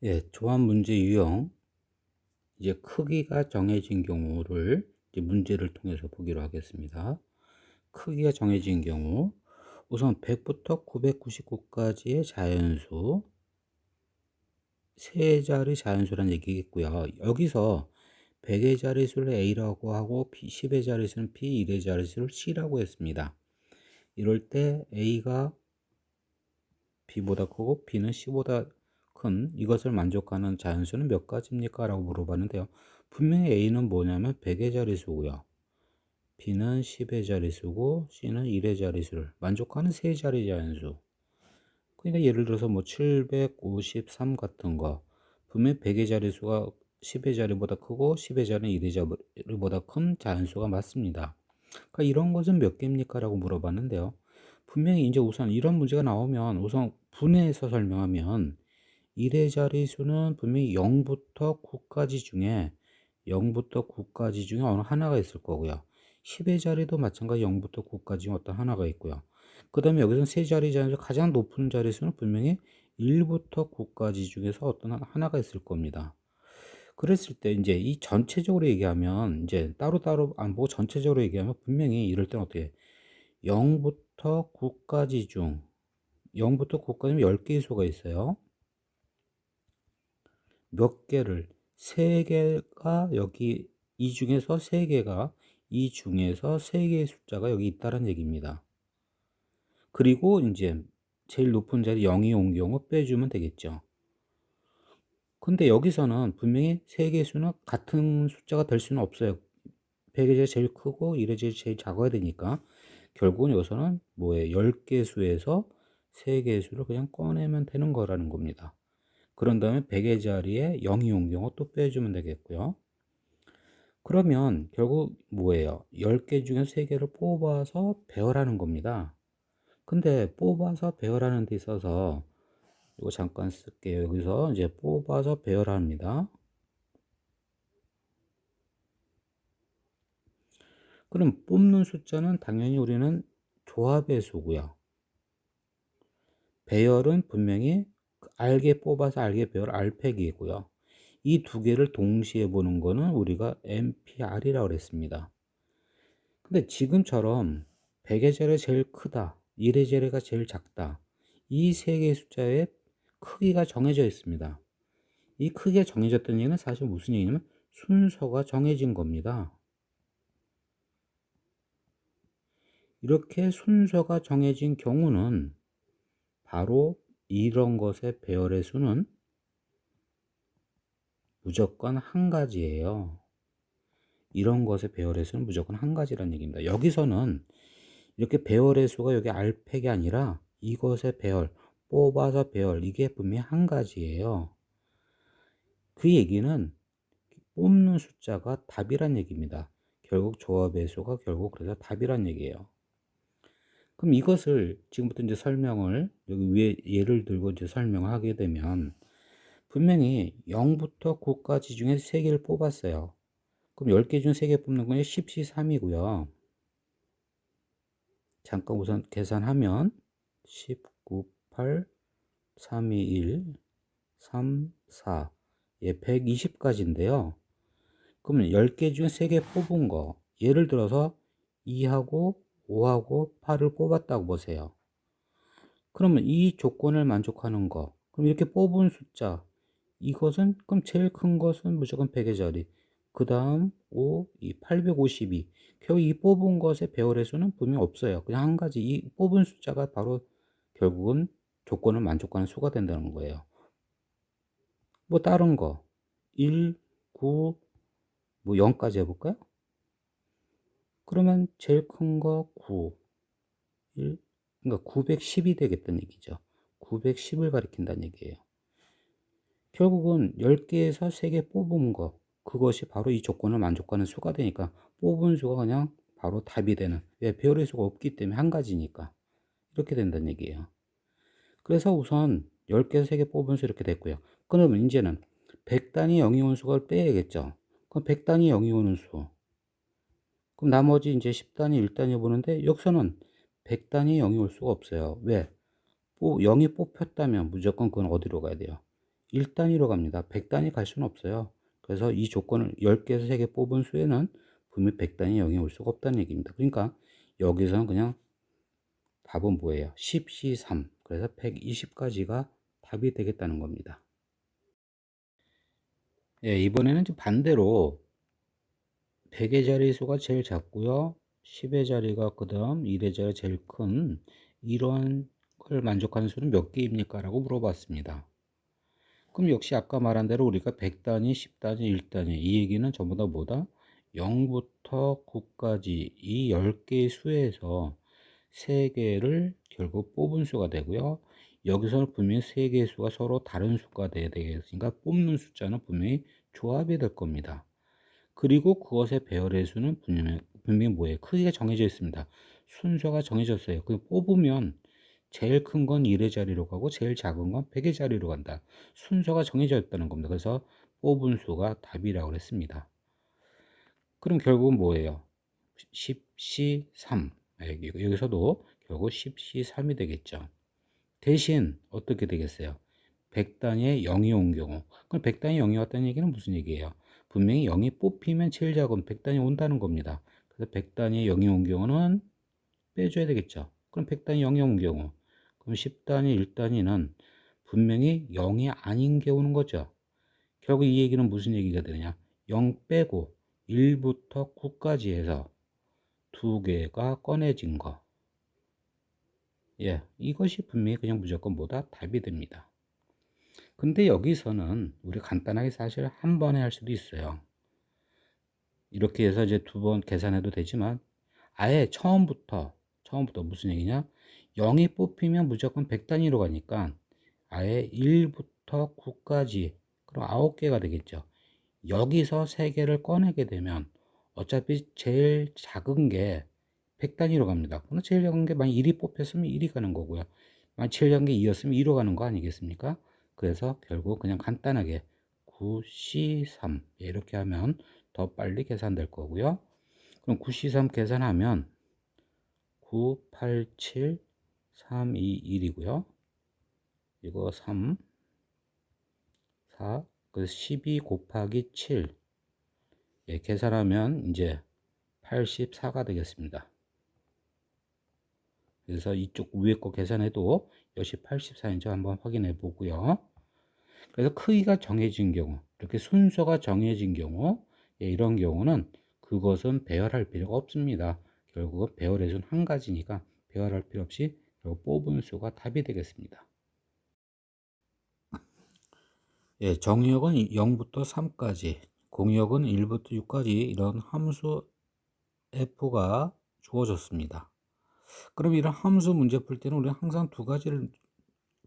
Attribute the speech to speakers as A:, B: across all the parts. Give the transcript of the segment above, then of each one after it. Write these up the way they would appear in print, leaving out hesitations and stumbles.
A: 예, 조합 문제 유형, 이제 크기가 정해진 경우를 이제 문제를 통해서 보기로 하겠습니다. 크기가 정해진 경우, 우선 100부터 999까지의 자연수, 세 자리 자연수란 얘기겠고요. 여기서 100의 자릿수를 A라고 하고 10의 자릿수는 B, 1의 자릿수를 C라고 했습니다. 이럴 때 A가 B보다 크고 B는 C보다 큰 이것을 만족하는 자연수는 몇 가지입니까? 라고 물어봤는데요. 분명히 A는 뭐냐면 100의 자릿수고요. B는 10의 자릿수고 C는 1의 자릿수를 만족하는 세 자리 자연수. 그러니까 예를 들어서 뭐 753 같은 거 분명히 100의 자릿수가 10의 자리보다 크고 10의 자리는 1의 자리보다 큰 자연수가 맞습니다. 그러니까 이런 것은 몇 개입니까? 라고 물어봤는데요. 분명히 이제 우선 이런 문제가 나오면 우선 분해해서 설명하면 1의 자릿수는 분명히 0부터 9까지 중에 0부터 9까지 중에 어느 하나가 있을 거고요. 10의 자리도 마찬가지 0부터 9까지 중에 어떤 하나가 있고요. 그 다음에 여기서는 세 자리 자릿수 가장 높은 자릿수는 분명히 1부터 9까지 중에서 어떤 하나가 있을 겁니다. 그랬을 때 이제 이 전체적으로 얘기하면 이제 따로따로 안 보고 전체적으로 얘기하면 분명히 이럴 때는 어떻게 0부터 9까지 중 0부터 9까지면 10개의 수가 있어요. 몇 개를 3개가 여기 이 중에서 3개가 이 중에서 3개의 숫자가 여기 있다는 얘기입니다. 그리고 이제 제일 높은 자리 0이 온 경우 빼주면 되겠죠. 근데 여기서는 분명히 3개의 수는 같은 숫자가 될 수는 없어요. 100의 제일 크고 1의 제일 작아야 되니까 결국은 여기서는 뭐예요? 10개 수에서 3개의 수를 그냥 꺼내면 되는 거라는 겁니다. 그런 다음에 100의 자리에 0이 온 경우 또 빼주면 되겠고요. 그러면 결국 뭐예요? 10개 중에 3개를 뽑아서 배열하는 겁니다. 근데 뽑아서 배열하는 데 있어서 이거 잠깐 쓸게요. 여기서 이제 뽑아서 배열합니다. 그럼 뽑는 숫자는 당연히 우리는 조합의 수고요. 배열은 분명히 알게 뽑아서 알게 배열 알팩이고요. 이 두 개를 동시에 보는 거는 우리가 NPR이라고 그랬습니다. 근데 지금처럼 100의 제례가 제일 크다, 1의 제례가 제일 작다. 이 세 개의 숫자의 크기가 정해져 있습니다. 이 크기가 정해졌다는 얘기는 사실 무슨 얘기냐면 순서가 정해진 겁니다. 이렇게 순서가 정해진 경우는 바로 이런 것의 배열의 수는 무조건 한 가지예요. 이런 것의 배열의 수는 무조건 한 가지라는 얘기입니다. 여기서는 이렇게 배열의 수가 여기 알팩이 아니라 이것의 배열, 뽑아서 배열, 이게 분명히 한 가지예요. 그 얘기는 뽑는 숫자가 답이란 얘기입니다. 결국 조합의 수가 결국 그래서 답이란 얘기예요. 그럼 이것을 지금부터 이제 설명을 여기 위에 예를 들고 이제 설명을 하게 되면 분명히 0부터 9까지 중에 3개를 뽑았어요. 그럼 10개 중 3개 뽑는 건 10C3이고요. 잠깐 우선 계산하면 10, 9, 8, 3, 2, 1, 3, 4, 예, 120까지인데요. 그러면 10개 중에 3개 뽑은 거, 예를 들어서 2하고 5하고 8을 뽑았다고 보세요. 그러면 이 조건을 만족하는 거, 그럼 이렇게 뽑은 숫자, 이것은, 그럼 제일 큰 것은 무조건 100의 자리. 그 다음 5, 2, 852. 결국 이 뽑은 것의 배열의 수는 분명히 없어요. 그냥 한 가지, 이 뽑은 숫자가 바로 결국은 조건을 만족하는 수가 된다는 거예요. 뭐 다른 거, 1, 9, 뭐 0까지 해볼까요? 그러면 제일 큰 거 9, 1, 그러니까 910이 되겠다는 얘기죠. 910을 가리킨다는 얘기예요. 결국은 10개에서 3개 뽑은 거, 그것이 바로 이 조건을 만족하는 수가 되니까 뽑은 수가 그냥 바로 답이 되는, 왜 배열의 수가 없기 때문에 한 가지니까 이렇게 된다는 얘기예요. 그래서 우선 10개에서 3개 뽑은 수 이렇게 됐고요. 그러면 이제는 100단위 0이 오는 수를 빼야겠죠. 그럼 100단위 0이 오는 수, 그럼 나머지 이제 10단위 1단위 보는데 여기서는 100단위 0이 올 수가 없어요. 왜? 0이 뽑혔다면 무조건 그건 어디로 가야 돼요? 1단위로 갑니다. 100단위 갈 수는 없어요. 그래서 이 조건을 10개에서 3개 뽑은 수에는 분명히 100단위 영이 올 수가 없다는 얘기입니다. 그러니까 여기서는 그냥 답은 뭐예요? 10C3. 그래서 120까지가 답이 되겠다는 겁니다. 예, 이번에는 좀 반대로 100의 자리수가 제일 작고요. 10의 자리가 그 다음 1의 자리가 제일 큰 이런 걸 만족하는 수는 몇 개입니까? 라고 물어봤습니다. 그럼 역시 아까 말한 대로 우리가 100단위, 10단위, 1단위 이 얘기는 전부 다 뭐다? 0부터 9까지 이 10개의 수에서 3개를 결국 뽑은 수가 되고요. 여기서는 분명히 3개의 수가 서로 다른 수가 돼야 되겠으니까 뽑는 숫자는 분명히 조합이 될 겁니다. 그리고 그것의 배열의 수는 분명히 뭐예요? 크기가 정해져 있습니다. 순서가 정해졌어요. 그 뽑으면 제일 큰 건 1의 자리로 가고 제일 작은 건 100의 자리로 간다. 순서가 정해져 있다는 겁니다. 그래서 뽑은 수가 답이라고 그랬습니다. 그럼 결국은 뭐예요? 10C3. 여기서도 결국 10C3이 되겠죠. 대신 어떻게 되겠어요? 100단위에 0이 온 경우. 그럼 100단위 0이 왔다는 얘기는 무슨 얘기예요? 분명히 0이 뽑히면 제일 작은 100단위 온다는 겁니다. 그래서 100단위에 0이 온 경우는 빼줘야 되겠죠. 그럼 100단위 0이 온 경우. 그럼 10단위, 1단위는 분명히 0이 아닌 게 오는 거죠. 결국 이 얘기는 무슨 얘기가 되느냐? 0 빼고 1부터 9까지 해서 2개가 꺼내진 거. 예, 이것이 분명히 그냥 무조건 뭐다? 답이 됩니다. 근데 여기서는 우리 간단하게 사실 한 번에 할 수도 있어요. 이렇게 해서 이제 2번 계산해도 되지만 아예 처음부터 무슨 얘기냐? 0이 뽑히면 무조건 100단위로 가니까 아예 1부터 9까지 그럼 9개가 되겠죠. 여기서 3개를 꺼내게 되면 어차피 제일 작은 게 100단위로 갑니다. 그럼 제일 작은 게 만약 1이 뽑혔으면 1이 가는 거고요. 만약 제일 작은 게 2였으면 2로 가는 거 아니겠습니까? 그래서 결국 그냥 간단하게 9C3 이렇게 하면 더 빨리 계산될 거고요. 그럼 9C3 계산하면 9, 8, 7, 3, 2, 1이고요. 이거 3, 4, 그래서 12 곱하기 7 예, 계산하면 이제 84가 되겠습니다. 그래서 이쪽 위에 거 계산해도 역시 84인지 한번 확인해 보고요. 그래서 크기가 정해진 경우, 이렇게 순서가 정해진 경우, 예, 이런 경우는 그것은 배열할 필요가 없습니다. 결국은 배열의 수는 한 가지니까 배열할 필요 없이 결국 뽑은 수가 답이 되겠습니다. 예, 정의역은 0부터 3까지, 공역은 1부터 6까지 이런 함수 f가 주어졌습니다. 그럼 이런 함수 문제 풀 때는 우리는 항상 두 가지를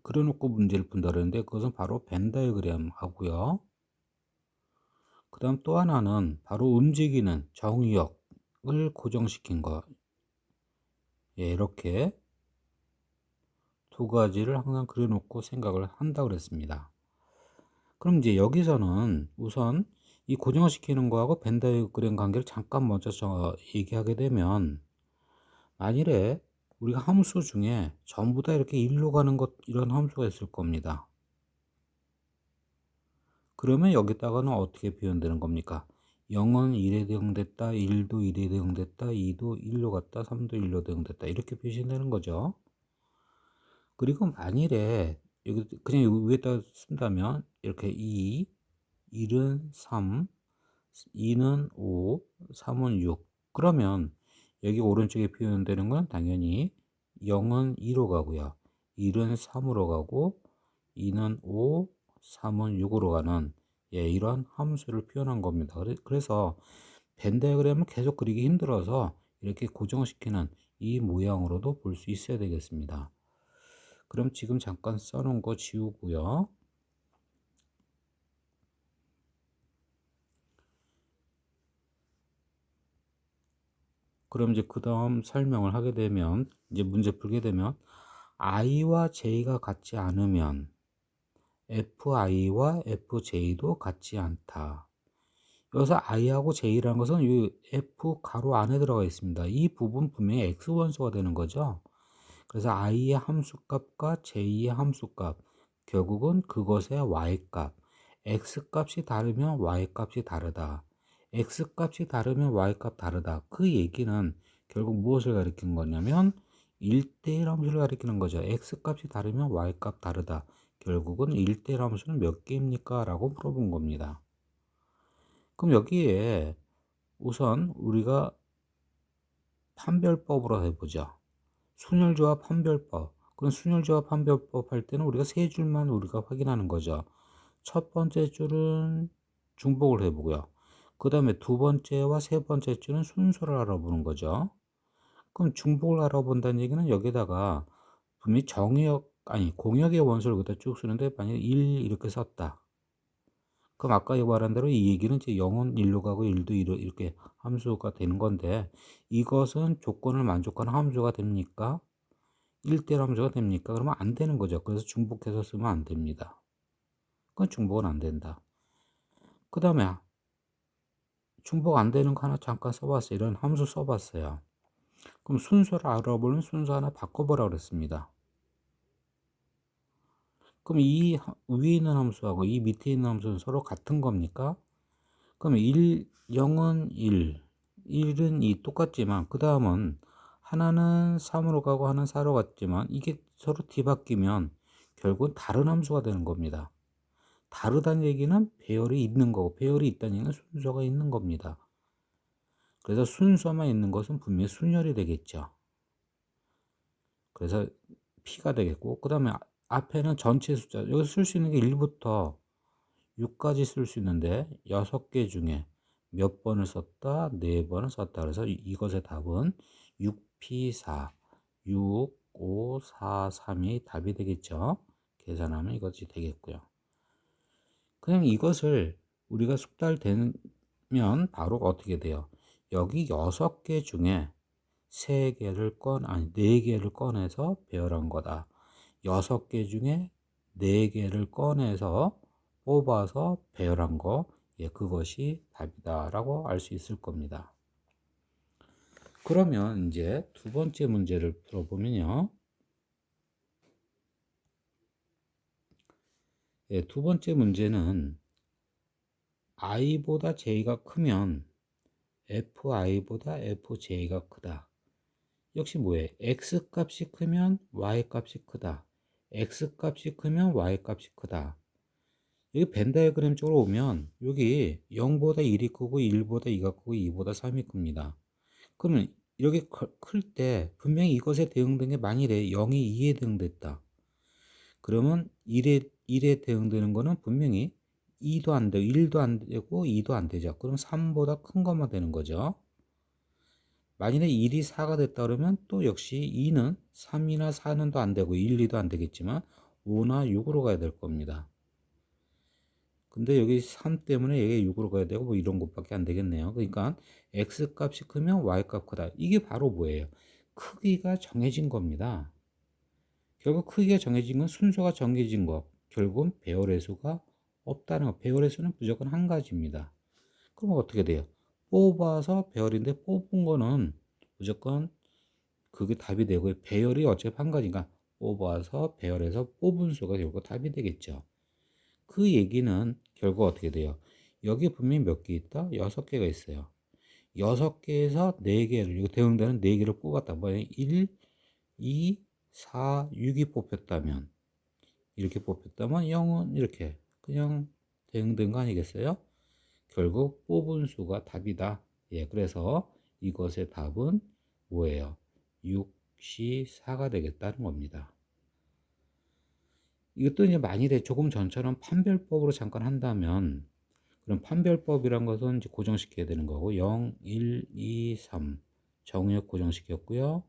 A: 그려놓고 문제를 푼다 그러는데 그것은 바로 벤 다이어그램 하고요. 그 다음 또 하나는 바로 움직이는 정의역을 고정시킨 거. 예, 이렇게 두 가지를 항상 그려놓고 생각을 한다고 그랬습니다. 그럼 이제 여기서는 우선 이 고정시키는 거하고 벤 다이어그램 관계를 잠깐 먼저 얘기하게 되면 만일에 우리가 함수 중에 전부 다 이렇게 1로 가는 것 이런 함수가 있을 겁니다. 그러면 여기다가는 어떻게 표현되는 겁니까? 0은 1에 대응됐다, 1도 1에 대응됐다, 2도 1로 갔다, 3도 1로 대응됐다 이렇게 표시되는 거죠. 그리고 만일에 여기 그냥 여기 위에다 쓴다면 이렇게 2, 1은 3, 2는 5, 3은 6 그러면 여기 오른쪽에 표현되는 건 당연히 0은 2로 가고요. 1은 3으로 가고 2는 5, 3은 6으로 가는 예, 이런 함수를 표현한 겁니다. 그래서 벤 다이어그램을 계속 그리기 힘들어서 이렇게 고정시키는 이 모양으로도 볼 수 있어야 되겠습니다. 그럼 지금 잠깐 써놓은 거 지우고요. 그럼 이제 그 다음 설명을 하게 되면 이제 문제 풀게 되면 i와 j가 같지 않으면 fi와 fj도 같지 않다. 여기서 i하고 j라는 것은 이 f 가로 안에 들어가 있습니다. 이 부분 분명히 x 원소가 되는 거죠. 그래서 i의 함수값과 j의 함수값 결국은 그것의 y값, x값이 다르면 y값이 다르다. x값이 다르면 y값 다르다. 그 얘기는 결국 무엇을 가리키는 거냐면 1대1 함수를 가리키는 거죠. x값이 다르면 y값 다르다. 결국은 1대1 함수는 몇 개입니까? 라고 물어본 겁니다. 그럼 여기에 우선 우리가 판별법으로 해보죠. 순열조합 판별법. 그럼 순열조합 판별법 할 때는 우리가 세 줄만 우리가 확인하는 거죠. 첫 번째 줄은 중복을 해보고요. 그 다음에 두 번째와 세 번째 줄은 순서를 알아보는 거죠. 그럼 중복을 알아본다는 얘기는 여기다가 분명히 공역의 원소를 여기다 쭉 쓰는데 만약에 1 이렇게 썼다. 그럼 아까 말한 대로 이 얘기는 이제 0은 1로 가고 1도 1로 이렇게 함수가 되는 건데 이것은 조건을 만족하는 함수가 됩니까? 1대1 함수가 됩니까? 그러면 안 되는 거죠. 그래서 중복해서 쓰면 안 됩니다. 그건 중복은 안 된다. 그 다음에 중복 안 되는 거 하나 잠깐 써봤어요. 이런 함수 써봤어요. 그럼 순서를 알아보는 순서 하나 바꿔보라 그랬습니다. 그럼 이 위에 있는 함수하고 이 밑에 있는 함수는 서로 같은 겁니까? 그럼 0은 1, 1은 2 똑같지만 그 다음은 하나는 3으로 가고 하나는 4로 갔지만 이게 서로 뒤바뀌면 결국은 다른 함수가 되는 겁니다. 다르다는 얘기는 배열이 있는 거고 배열이 있다는 얘기는 순서가 있는 겁니다. 그래서 순서만 있는 것은 분명히 순열이 되겠죠. 그래서 P가 되겠고 그 다음에 앞에는 전체 숫자 여기 쓸 수 있는 게 1부터 6까지 쓸 수 있는데 6개 중에 몇 번을 썼다? 4번을 썼다. 그래서 이것의 답은 6P4 6, 5, 4, 3이 답이 되겠죠. 계산하면 이것이 되겠고요. 그냥 이것을 우리가 숙달되면 바로 어떻게 돼요? 여기 6개 중에 4개를 꺼내서 배열한 거다. 6개 중에 4개를 꺼내서 뽑아서 배열한 거, 예, 그것이 답이다 라고 알 수 있을 겁니다. 그러면 이제 두 번째 문제를 풀어보면요. 예, 두 번째 문제는 i보다 j가 크면 fi보다 fj가 크다. 역시 뭐예요? x 값이 크면 y 값이 크다. x 값이 크면 y 값이 크다. 여기 벤 다이어그램 쪽으로 오면 여기 0보다 1이 크고 1보다 2가 크고 2보다 3이 큽니다. 그러면 이렇게 클 때 분명히 이것에 대응된 게 만일에 0이 2에 대응됐다. 그러면 1에 대응되는 거는 분명히 2도 안 되고 1도 안 되고 2도 안 되죠. 그럼 3보다 큰 것만 되는 거죠. 만일에 1이 4가 됐다 그러면 또 역시 2는 3이나 4는 또 안 되고 1, 2도 안 되겠지만 5나 6으로 가야 될 겁니다. 근데 여기 3 때문에 얘가 6으로 가야 되고 뭐 이런 것밖에 안 되겠네요. 그러니까 x 값이 크면 y 값 크다. 이게 바로 뭐예요? 크기가 정해진 겁니다. 결국 크기가 정해진 건 순서가 정해진 거. 결국은 배열의 수가 없다는 거. 배열의 수는 무조건 한 가지입니다. 그럼 어떻게 돼요? 뽑아서 배열인데 뽑은 거는 무조건 그게 답이 되고 배열이 어차피 한 가지니까 뽑아서 배열해서 뽑은 수가 결국 답이 되겠죠. 그 얘기는 결국 어떻게 돼요? 여기 분명히 몇 개 있다? 6개가 있어요. 6개에서 4개를, 이거 대응되는 4개를 뽑았다. 뭐 1, 2, 4, 6이 뽑혔다면, 이렇게 뽑혔다면 0은 이렇게 그냥 대응된 거 아니겠어요? 결국 뽑은 수가 답이다. 예, 그래서 이것의 답은 뭐예요? 6시 4가 되겠다는 겁니다. 이것도 이제 만일에 조금 전처럼 판별법으로 잠깐 한다면 그럼 판별법이란 것은 이제 고정시켜야 되는 거고 0, 1, 2, 3 정의역 고정시켰고요.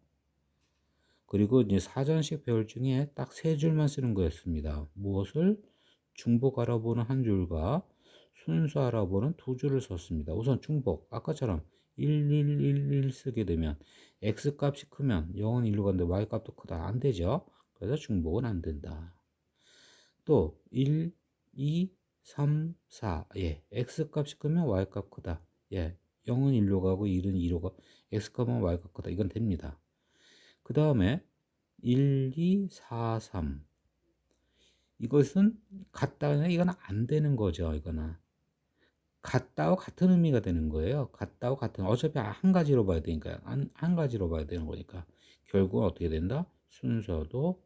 A: 그리고 이제 사전식 배열 중에 딱 세 줄만 쓰는 거였습니다. 무엇을? 중복 알아보는 한 줄과 순서 알아보는 두 줄을 썼습니다. 우선 중복 아까처럼 1, 1, 1, 1 쓰게 되면 x 값이 크면 0은 1로 가는데 y 값도 크다. 안 되죠. 그래서 중복은 안 된다. 또 1, 2, 3, 4. 예. x 값이 크면 y 값 크다. 예. 0은 1로 가고 1은 2로 가고 x 값은 y 값 크다. 이건 됩니다. 그 다음에 1, 2, 4, 3. 이것은 같다가 이건 안 되는 거죠. 이거는 같다와 같은 의미가 되는 거예요. 같다와 같은 어차피 한 가지로 봐야 되니까요. 한 가지로 봐야 되는 거니까 결국은 어떻게 된다? 순서도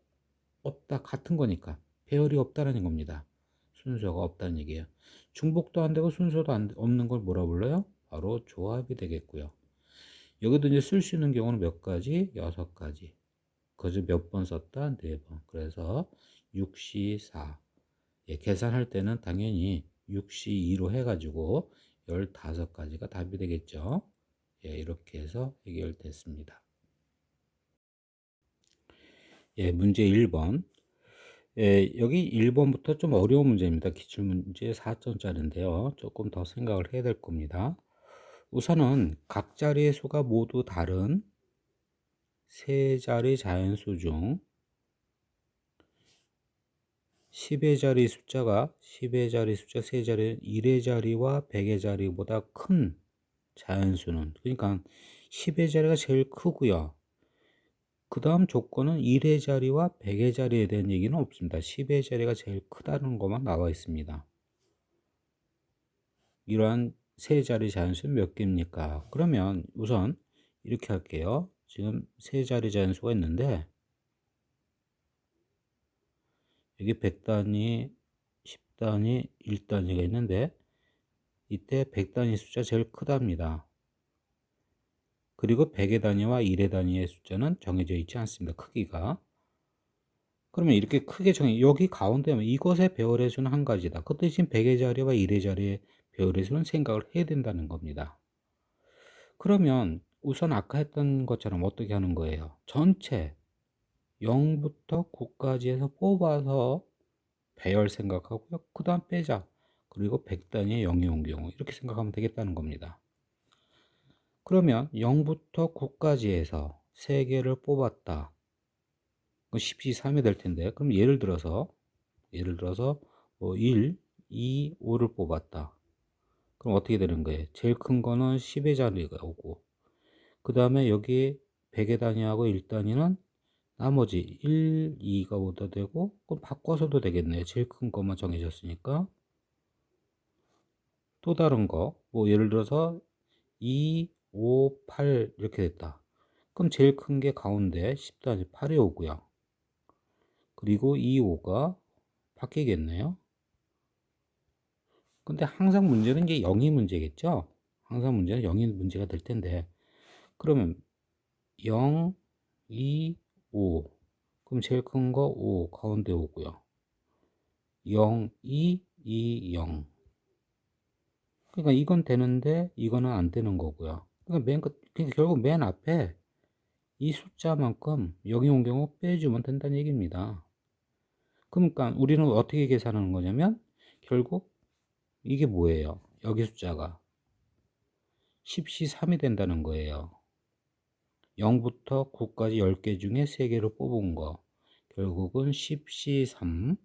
A: 없다 같은 거니까 배열이 없다는 겁니다. 순서가 없다는 얘기예요. 중복도 안 되고 순서도 없는 걸 뭐라 불러요? 바로 조합이 되겠고요. 여기도 이제 쓸 수 있는 경우는 몇 가지? 6가지. 그저 몇 번 썼다? 4번. 그래서 6시 4. 예, 계산할 때는 당연히 6시 2로 해가지고 15가지가 답이 되겠죠. 예, 이렇게 해서 해결됐습니다. 예, 문제 1번. 예, 여기 1번부터 좀 어려운 문제입니다. 기출문제 4점짜리인데요. 조금 더 생각을 해야 될 겁니다. 우선은 각 자리의 수가 모두 다른 세 자리 자연수 중 10의 자리 숫자가 10의 자리 숫자 세 자리 1의 자리와 100의 자리보다 큰 자연수는, 그러니까 10의 자리가 제일 크고요. 그 다음 조건은 1의 자리와 100의 자리에 대한 얘기는 없습니다. 10의 자리가 제일 크다는 것만 나와 있습니다. 이러한 세 자리 자연수는 몇 개입니까? 그러면 우선 이렇게 할게요. 지금 세 자리 자연수가 있는데 여기 100단위, 10단위, 1단위가 있는데 이때 100단위 숫자 제일 크답니다. 그리고 100의 단위와 1의 단위의 숫자는 정해져 있지 않습니다. 크기가. 그러면 이렇게 크게 여기 가운데 이것의 배열의 수는 한 가지다. 그 대신 100의 자리와 1의 자리의 배열의 수는 생각을 해야 된다는 겁니다. 그러면 우선 아까 했던 것처럼 어떻게 하는 거예요? 전체 0부터 9까지 해서 뽑아서 배열 생각하고요. 그 다음 빼자. 그리고 100단위의 0이 온 경우 이렇게 생각하면 되겠다는 겁니다. 그러면 0부터 9까지 해서 3개를 뽑았다. 10시 3이 될 텐데, 그럼 예를 들어서 뭐 1, 2, 5를 뽑았다. 그럼 어떻게 되는 거예요? 제일 큰 거는 10의 자리가 오고, 그 다음에 여기 100의 단위하고 1단위는 나머지 1, 2가 오다 되고, 그럼 바꿔서도 되겠네요. 제일 큰 것만 정해졌으니까. 또 다른 거, 뭐 예를 들어서 2, 5, 8 이렇게 됐다. 그럼 제일 큰 게 가운데 10단위 8이 오고요. 그리고 2, 5가 바뀌겠네요. 근데 항상 문제는 이제 0이 문제겠죠? 항상 문제는 0이 문제가 될 텐데, 그러면 0, 2, 5. 그럼 제일 큰 거 5 가운데 오고요. 0, 2, 2, 0. 그러니까 이건 되는데 이거는 안 되는 거고요. 그러니까 결국 맨 앞에 이 숫자만큼 0이 온 경우 빼주면 된다는 얘기입니다. 그러니까 우리는 어떻게 계산하는 거냐면 결국 이게 뭐예요? 여기 숫자가 10시 3이 된다는 거예요. 0부터 9까지 10개 중에 3개를 뽑은 거. 결국은 10시 3.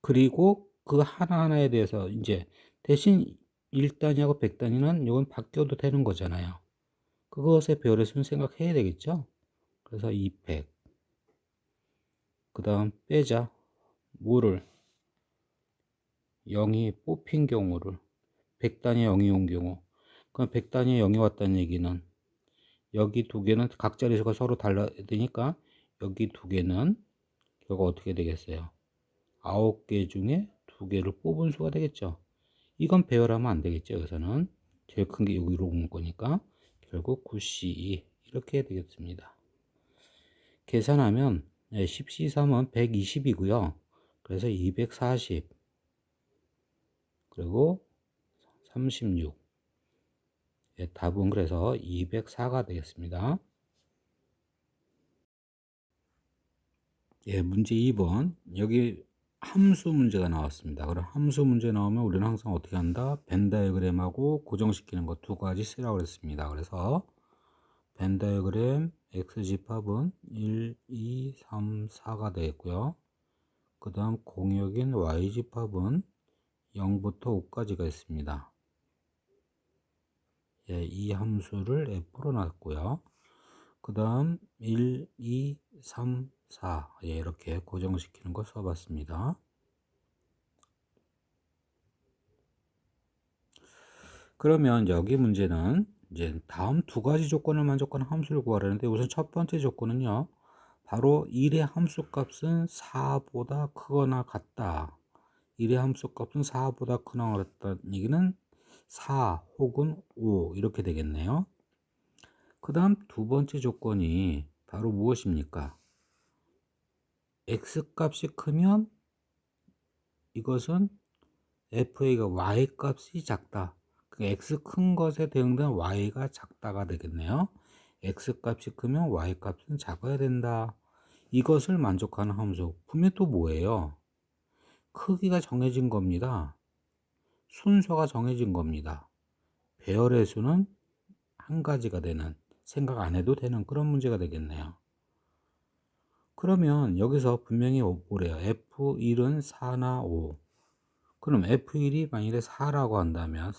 A: 그리고 그 하나하나에 대해서 이제 대신 1단위하고 100단위는 이건 바뀌어도 되는 거잖아요. 그것의 배열의 수는 생각해야 되겠죠? 그래서 200. 그 다음 빼자. 뭐를? 0이 뽑힌 경우를. 100단위에 0이 온 경우. 그럼 100단위에 0이 왔다는 얘기는 여기 두 개는 각 자리수가 서로 달라야 되니까 여기 두 개는 결국 어떻게 되겠어요? 9개 중에 2개를 뽑은 수가 되겠죠. 이건 배열하면 안 되겠죠. 여기서는 제일 큰 게 여기로 온 거니까 결국 9C2 이렇게 되겠습니다. 계산하면 10C3은 120이고요. 그래서 240 그리고 36. 답은 그래서 204가 되겠습니다. 문제 2번. 여기 함수 문제가 나왔습니다. 그럼 함수 문제 나오면 우리는 항상 어떻게 한다? 벤 다이어그램하고 고정시키는 거 두 가지 쓰라고 그랬습니다. 그래서 벤 다이어그램 x집합은 1, 2, 3, 4가 되겠고요. 그 다음 공역인 y집합은 0부터 5까지가 있습니다. 이 함수를 f로 놨고요. 그 다음 1, 2, 3, 4. 예, 이렇게 고정시키는 거 써봤습니다. 그러면 여기 문제는 이제 다음 두 가지 조건을 만족하는 함수를 구하라는데, 우선 첫 번째 조건은요, 바로 1의 함수값은 4보다 크거나 같다. 1의 함수값은 4보다 크거나 같다는 얘기는 4 혹은 5 이렇게 되겠네요. 그 다음 두 번째 조건이 바로 무엇입니까? x값이 크면 이것은 fa가 y값이 작다. x 큰 것에 대응된 y가 작다가 되겠네요. x값이 크면 y값은 작아야 된다. 이것을 만족하는 함수. 분명히 또 뭐예요? 크기가 정해진 겁니다. 순서가 정해진 겁니다. 배열의 수는 한 가지가 되는, 생각 안 해도 되는 그런 문제가 되겠네요. 그러면 여기서 분명히 뭐래요? F1은 4나 5. 그럼 F1이 만일에 4라고 한다면,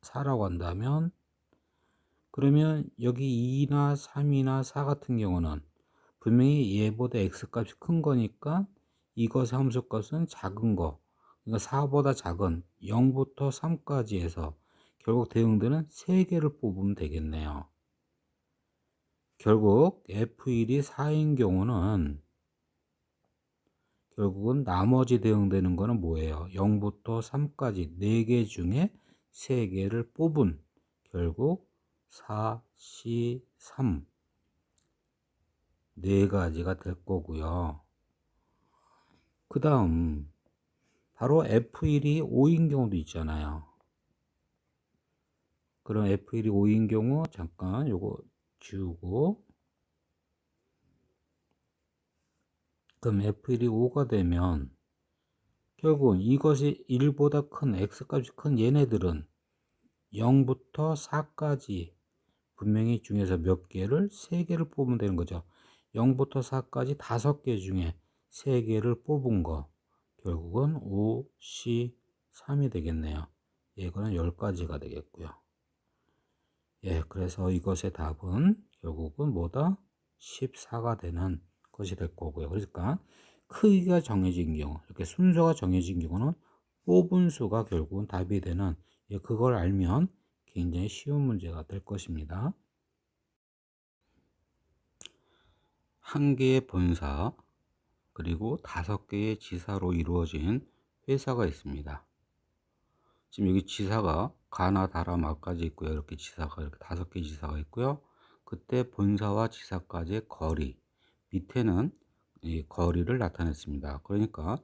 A: 4라고 한다면, 그러면 여기 2나 3이나 4 같은 경우는 분명히 얘보다 x값이 큰 거니까 이것의 함수값은 작은 거, 그러니까 4보다 작은 0부터 3까지 해서 결국 대응되는 3개를 뽑으면 되겠네요. 결국 F1이 4인 경우는 결국은 나머지 대응되는 거는 뭐예요? 0부터 3까지 4개 중에 3개를 뽑은 결국 4, C, 3 4가지가 될 거고요. 그 다음 바로 F1이 5인 경우도 있잖아요. 그럼 F1이 5인 경우 잠깐 요거 지우고, 그럼 F1이 5가 되면 결국은 이것이 1보다 큰 x값이 큰 얘네들은 0부터 4까지 분명히 중에서 몇 개를 3개를 뽑으면 되는 거죠. 0부터 4까지 5개 중에 3개를 뽑은 거 결국은 5, C, 3이 되겠네요. 이거는 10가지가 되겠고요. 예, 그래서 이것의 답은 결국은 뭐다? 14가 되는 것이 될 거고요. 그러니까 크기가 정해진 경우, 이렇게 순서가 정해진 경우는 뽑은 수가 결국은 답이 되는, 예, 그걸 알면 굉장히 쉬운 문제가 될 것입니다. 한 개의 본사 그리고 5개의 지사로 이루어진 회사가 있습니다. 지금 여기 지사가 가나 다라 마까지 있고요. 이렇게 지사가 이렇게 5개 지사가 있고요. 그때 본사와 지사까지의 거리, 밑에는 이 거리를 나타냈습니다. 그러니까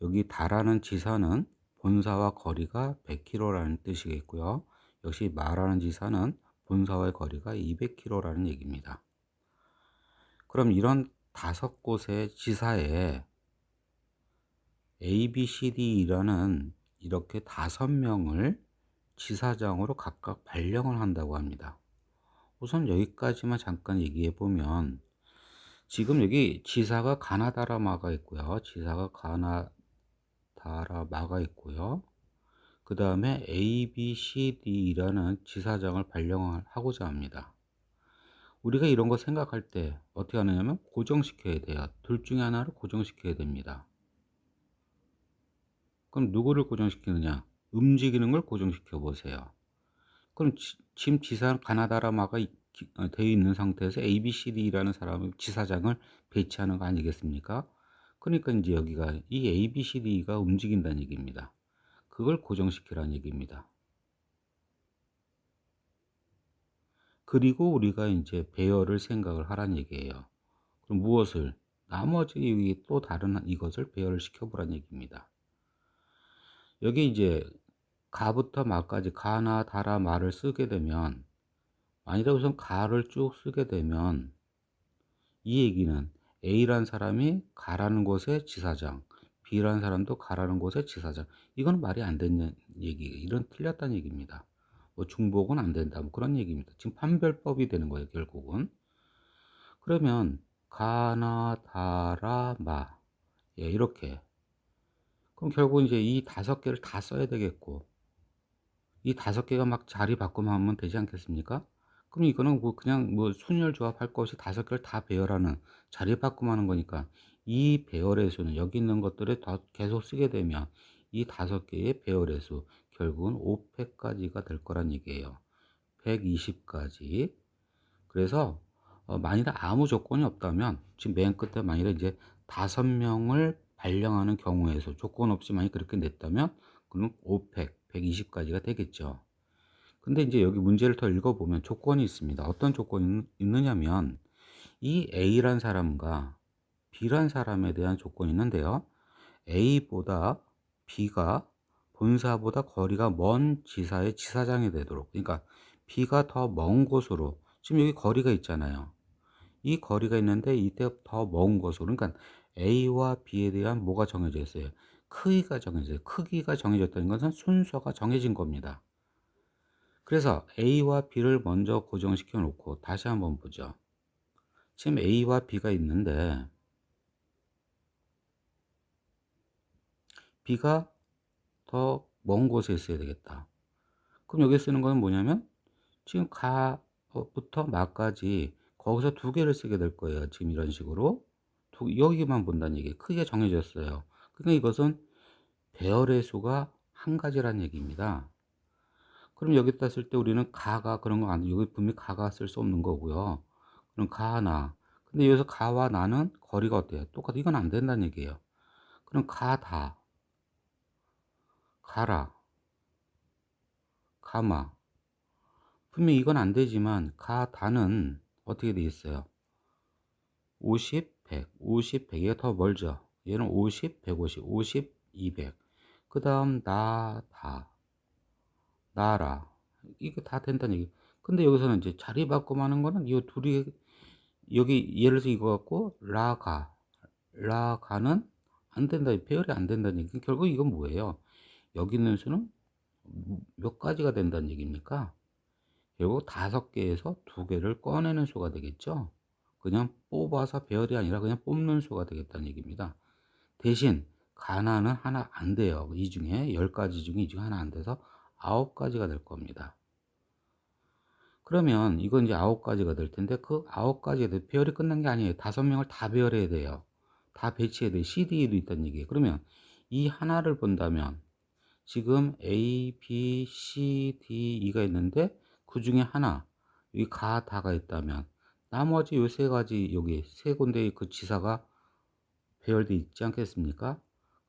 A: 여기 다라는 지사는 본사와 거리가 100km라는 뜻이겠고요. 역시 마라는 지사는 본사와의 거리가 200km라는 얘기입니다. 그럼 이런 5곳의 지사에 A, B, C, D라는 이렇게 5명을 지사장으로 각각 발령을 한다고 합니다. 우선 여기까지만 잠깐 얘기해 보면, 지금 여기 지사가 가나다라마가 있고요. 지사가 가나다라마가 있고요. 그 다음에 A, B, C, D라는 지사장을 발령하고자 합니다. 우리가 이런 거 생각할 때 어떻게 하느냐면 고정시켜야 돼요. 둘 중에 하나를 고정시켜야 됩니다. 그럼 누구를 고정시키느냐? 움직이는 걸 고정시켜 보세요. 그럼 지금 지사 가나다라마가 되어 있는 상태에서 ABCD라는 사람을 지사장을 배치하는 거 아니겠습니까? 그러니까 이제 여기가 이 ABCD가 움직인다는 얘기입니다. 그걸 고정시키라는 얘기입니다. 그리고 우리가 이제 배열을 생각을 하라는 얘기예요. 그럼 무엇을? 나머지 또 다른 이것을 배열을 시켜보라는 얘기입니다. 여기 이제 가부터 마까지 가나 다라 마를 쓰게 되면, 만일에 우선 가를 쭉 쓰게 되면 이 얘기는 A라는 사람이 가라는 곳의 지사장, B라는 사람도 가라는 곳의 지사장. 이건 말이 안 되는 얘기, 이런 틀렸다는 얘기입니다. 뭐 중복은 안 된다, 뭐 그런 얘기입니다. 지금 판별법이 되는 거예요, 결국은. 그러면 가나 다라 마, 예, 이렇게. 그럼 결국 이제 이 5개를 다 써야 되겠고, 이 5개가 막 자리 바꾸면 하면 되지 않겠습니까? 그럼 이거는 뭐 그냥 뭐 순열 조합할 것 없이 5개를 다 배열하는 자리바꿈하는 거니까 이 배열의 수는 여기 있는 것들을 더 계속 쓰게 되면 이 5개의 배열의 수 결국은 5팩까지가 될 거란 얘기예요. 120까지. 그래서 만일에 아무 조건이 없다면 지금 맨 끝에 만일에 이제 5명을 발령하는 경우에서 조건 없이 만약 그렇게 냈다면 그러면 5팩 120까지가 되겠죠. 근데 이제 여기 문제를 더 읽어보면 조건이 있습니다. 어떤 조건이 있느냐면 이 A란 사람과 B란 사람에 대한 조건이 있는데요. A보다 B가 본사보다 거리가 먼 지사의 지사장이 되도록, 그러니까 B가 더 먼 곳으로, 지금 여기 거리가 있잖아요. 이 거리가 있는데 이때 더 먼 곳으로, 그러니까 A와 B에 대한 뭐가 정해져 있어요? 크기가 정해져요. 크기가 정해졌다는 것은 순서가 정해진 겁니다. 그래서 A와 B를 먼저 고정시켜 놓고 다시 한번 보죠. 지금 A와 B가 있는데 B가 더 먼 곳에 있어야 되겠다. 그럼 여기 쓰는 거는 뭐냐면 지금 가부터 마까지 거기서 2개를 쓰게 될 거예요. 지금 이런 식으로 여기만 본다는 얘기예요. 크게 정해졌어요. 그러니까 이것은 배열의 수가 한 가지란 얘기입니다. 그럼 여기다 쓸 때 우리는 가가 그런 거 안 돼. 여기 분명히 가가 쓸 수 없는 거고요. 그럼 가, 나. 근데 여기서 가와 나는 거리가 어때요? 똑같아. 이건 안 된다는 얘기예요. 그럼 가, 다. 가라. 가마. 분명히 이건 안 되지만 가, 다는 어떻게 돼 있어요? 50, 100. 50, 100이가 더 멀죠. 얘는 50, 150, 50, 200. 그 다음 나, 다. 나라. 이거 다 된다는 얘기. 근데 여기서는 이제 자리 바꿈 하는 거는 이 둘이 여기 예를 들어서 이거 갖고 라가는 안 된다. 배열이 안 된다는 얘기. 결국 이건 뭐예요? 여기 있는 수는 몇 가지가 된다는 얘기입니까? 결국 5개에서 2개를 꺼내는 수가 되겠죠. 그냥 뽑아서 배열이 아니라 그냥 뽑는 수가 되겠다는 얘기입니다. 대신 가나는 하나 안 돼요. 이 중에 10가지 중에 이 중에 하나 안 돼서 9가지가 될 겁니다. 그러면 이건 이제 9가지가 될 텐데 그 9가지에 배열이 끝난 게 아니에요. 5명을 다 배열해야 돼요. 다 배치해야 돼요. CDE도 있다는 얘기예요. 그러면 이 하나를 본다면 지금 A, B, C, D, E가 있는데 그 중에 하나 여기 가, 다가 있다면 나머지 요 3가지 여기 3군데의 그 지사가 배열돼 있지 않겠습니까?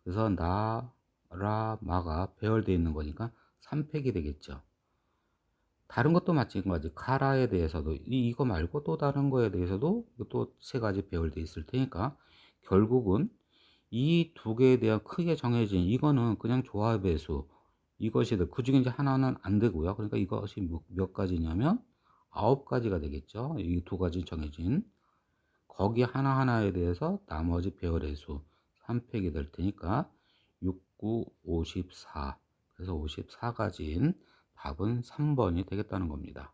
A: 그래서 나, 라, 마가 배열돼 있는 거니까 3팩이 되겠죠. 다른 것도 마찬가지. 가라에 대해서도 이거 말고 또 다른 거에 대해서도 또 3가지 배열돼 있을 테니까 결국은 이 2개에 대한 크게 정해진 이거는 그냥 조합의 수 이것이 그 중에 이제 하나는 안 되고요. 그러니까 이것이 몇 가지냐면 9가지가 되겠죠. 이 2가지 정해진 거기 하나하나에 대해서 나머지 배열의 수 3팩이 될 테니까 6, 9, 54. 그래서 54가지인 답은 3번이 되겠다는 겁니다.